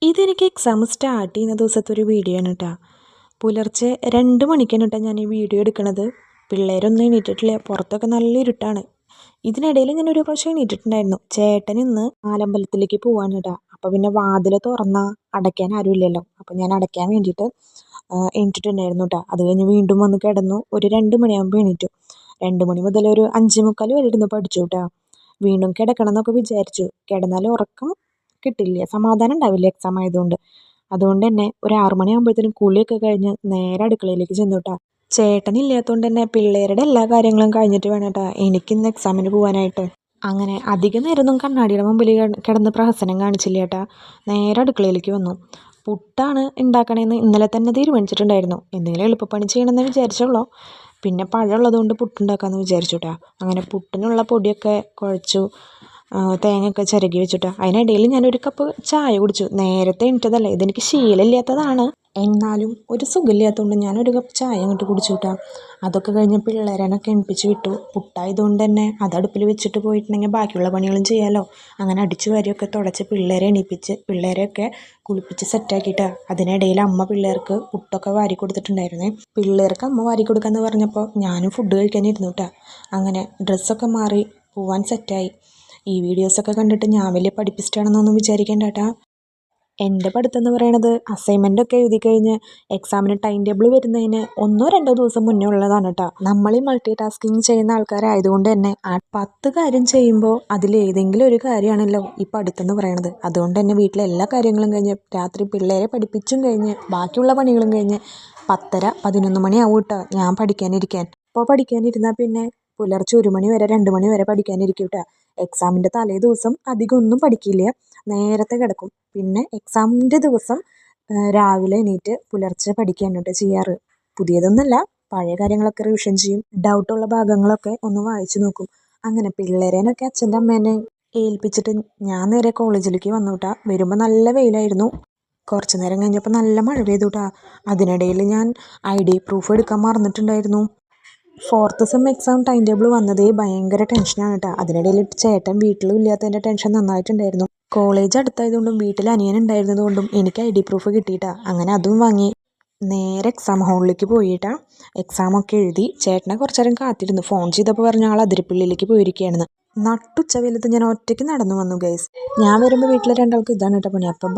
ഇതെനിക്ക് exam start ചെയ്യുന്ന ദിവസത്തെ ഒരു വീഡിയോ ആണ് കേട്ടോ. പുലർച്ചെ 2 മണിക്കാണ് കേട്ടോ ഞാൻ ഈ വീഡിയോ എടുക്കുന്നത്. പിള്ളേരൊന്നും എണീറ്റിട്ടില്ല, പുറത്തൊക്കെ നല്ല ഇരുട്ടാണ്. ഇതിനിടയിൽ ഞാനൊരു പ്രാവശ്യം എണീറ്റിട്ടുണ്ടായിരുന്നു. ചേട്ടൻ ഇന്ന് ആലമ്പലത്തിലേക്ക് പോവാണ് കേട്ടോ. അപ്പോൾ പിന്നെ വാതിൽ തുറന്നാൽ അടയ്ക്കാൻ ആരുമില്ലല്ലോ, അപ്പോൾ ഞാൻ അടയ്ക്കാൻ വേണ്ടിയിട്ട് എണീറ്റിട്ടുണ്ടായിരുന്നു കേട്ടോ. അത് കഴിഞ്ഞ് വീണ്ടും വന്ന് കിടന്നു. ഒരു 2 മണിയാകുമ്പോൾ എണീറ്റു. 2 മണി മുതൽ ഒരു 5:45 വരെ ഇരുന്ന് പഠിച്ചു കേട്ടോ. വീണ്ടും കിടക്കണം എന്നൊക്കെ വിചാരിച്ചു. കിടന്നാലും ഉറക്കം കിട്ടില്ല, സമാധാനം ഉണ്ടാവില്ല എക്സാം ആയതുകൊണ്ട്. അതുകൊണ്ട് തന്നെ ഒരു 6 മണിയാകുമ്പോഴത്തേനും കുളിയൊക്കെ കഴിഞ്ഞ് നേരെ അടുക്കളയിലേക്ക് ചെന്നു കേട്ടോ. ചേട്ടനില്ലാത്തതുകൊണ്ട് തന്നെ പിള്ളേരുടെ എല്ലാ കാര്യങ്ങളും കഴിഞ്ഞിട്ട് വേണം കേട്ടോ എനിക്കിന്ന് എക്സാമിന് പോകാനായിട്ട്. അങ്ങനെ അധിക നേരമൊന്നും കണ്ണാടിയുടെ മുമ്പിൽ കിടന്ന് പ്രഹസനം കാണിച്ചില്ല കേട്ടാ. നേരെ അടുക്കളയിലേക്ക് വന്നു. പുട്ടാണ് ഉണ്ടാക്കണേന്ന് ഇന്നലെ തന്നെ തീരുമാനിച്ചിട്ടുണ്ടായിരുന്നു. എന്തെങ്കിലും എളുപ്പപ്പണി ചെയ്യണമെന്ന് വിചാരിച്ചുള്ളൂ. പിന്നെ പഴമുള്ളതുകൊണ്ട് പുട്ടുണ്ടാക്കാമെന്ന് വിചാരിച്ചു കേട്ടോ. അങ്ങനെ പുട്ടിനുള്ള പൊടിയൊക്കെ കുഴച്ചു, തേങ്ങയൊക്കെ ചിരകി വെച്ചിട്ട് അതിനിടയിൽ ഞാനൊരു കപ്പ് ചായ കുടിച്ചു. നേരത്തെ എണീറ്റതല്ല, ഇതെനിക്ക് ശീലമില്ലാത്തതാണ്. എന്നാലും ഒരു സുഖമില്ലാത്തതുകൊണ്ട് ഞാനൊരു കപ്പ് ചായ അങ്ങോട്ട് കുടിച്ചു കേട്ടോ. അതൊക്കെ കഴിഞ്ഞ് പിള്ളേരനൊക്കെ എണിപ്പിച്ച് വിട്ടു. പുട്ടായതുകൊണ്ട് തന്നെ അത് അടുപ്പിൽ വെച്ചിട്ട് പോയിട്ടുണ്ടെങ്കിൽ ബാക്കിയുള്ള പണികളും ചെയ്യാമല്ലോ. അങ്ങനെ അടിച്ചു വാരിയൊക്കെ തുടച്ച് പിള്ളേരെ എണീപ്പിച്ച് പിള്ളേരെയൊക്കെ കുളിപ്പിച്ച് സെറ്റാക്കിയിട്ട് അതിനിടയിൽ അമ്മ പിള്ളേർക്ക് പുട്ടൊക്കെ വാരി കൊടുത്തിട്ടുണ്ടായിരുന്നേ. പിള്ളേർക്ക് അമ്മ വാരി കൊടുക്കാമെന്ന് പറഞ്ഞപ്പോൾ ഞാനും ഫുഡ് കഴിക്കാനിരുന്നു കേട്ടോ. അങ്ങനെ ഡ്രസ്സൊക്കെ മാറി പോവാൻ സെറ്റായി. ഈ വീഡിയോസൊക്കെ കണ്ടിട്ട് ഞാൻ വലിയ പഠിപ്പിസ്റ്റാണെന്നൊന്നും വിചാരിക്കേണ്ട കേട്ടോ. എൻ്റെ പഠിത്തം എന്ന് പറയണത് അസൈൻമെൻ്റൊക്കെ എഴുതി കഴിഞ്ഞ് എക്സാമിന് ടൈം ടേബിൾ വരുന്നതിന് 1-2 ദിവസം മുന്നേ ഉള്ളതാണ് കേട്ടോ. നമ്മൾ ഈ മൾട്ടി ടാസ്കിങ് ചെയ്യുന്ന ആൾക്കാരായതുകൊണ്ട് തന്നെ ആ 10 കാര്യം ചെയ്യുമ്പോൾ അതിലേതെങ്കിലും ഒരു കാര്യമാണല്ലോ ഈ പഠിത്തം എന്ന് പറയണത്. അതുകൊണ്ട് തന്നെ വീട്ടിലെ എല്ലാ കാര്യങ്ങളും കഴിഞ്ഞ് രാത്രി പിള്ളേരെ പഠിപ്പിച്ചും കഴിഞ്ഞ് ബാക്കിയുള്ള പണികളും കഴിഞ്ഞ് 10:30-11 മണിയാവും കേട്ടോ ഞാൻ പഠിക്കാനിരിക്കാൻ. ഇപ്പോൾ പഠിക്കാനിരുന്നാൽ പിന്നെ പുലർച്ചെ 1 മണി വരെ 2 മണി വരെ പഠിക്കാനിരിക്കും കേട്ടോ. എക്സാമിൻ്റെ തലേ ദിവസം അധികം ഒന്നും പഠിക്കില്ല, നേരത്തെ കിടക്കും. പിന്നെ എക്സാമിൻ്റെ ദിവസം രാവിലെ എണീറ്റ് പുലർച്ചെ പഠിക്കുകയാണ് കേട്ടോ ചെയ്യാറ്. പുതിയതൊന്നുമല്ല, പഴയ കാര്യങ്ങളൊക്കെ റിവിഷൻ ചെയ്യും. ഡൗട്ടുള്ള ഭാഗങ്ങളൊക്കെ ഒന്ന് വായിച്ചു നോക്കും. അങ്ങനെ പിള്ളേരേനൊക്കെ അച്ഛൻ്റെ അമ്മേനെ ഏൽപ്പിച്ചിട്ട് ഞാൻ നേരെ കോളേജിലേക്ക് വന്നു കേട്ടോ. വരുമ്പോൾ നല്ല വെയിലായിരുന്നു. കുറച്ച് നേരം കഴിഞ്ഞപ്പോൾ നല്ല മഴ പെയ്തു കേട്ടോ. അതിനിടയിൽ ഞാൻ ID പ്രൂഫ് എടുക്കാൻ മറന്നിട്ടുണ്ടായിരുന്നു. 4th sem exam time table വന്നതേ ഭയങ്കര ടെൻഷനാണ് കേട്ടോ. അതിനിടയിൽ ചേട്ടൻ വീട്ടിലും ഇല്ലാത്തതിൻ്റെ ടെൻഷൻ നന്നായിട്ടുണ്ടായിരുന്നു. കോളേജ് അടുത്തായതുകൊണ്ടും വീട്ടിൽ അനിയൻ ഉണ്ടായിരുന്നതുകൊണ്ടും എനിക്ക് ID പ്രൂഫ് കിട്ടിയിട്ടാ. അങ്ങനെ അതും വാങ്ങി നേരെ എക്സാം ഹാളിലേക്ക് പോയിട്ടാ എക്സാമൊക്കെ എഴുതി. ചേട്ടനെ കുറച്ച് നേരം കാത്തിരുന്നു. ഫോൺ ചെയ്തപ്പോൾ പറഞ്ഞ ആൾ അതിരപ്പള്ളിയിലേക്ക് പോയിരിക്കുകയാണെന്ന്. നട്ടുച്ച വെയിലത്ത് ഞാൻ ഒറ്റയ്ക്ക് നടന്നു വന്നു ഗൈസ്. ഞാൻ വരുമ്പോൾ വീട്ടിലെ രണ്ടാൾക്ക് ഇതാണ് കേട്ടോ പണി. അപ്പം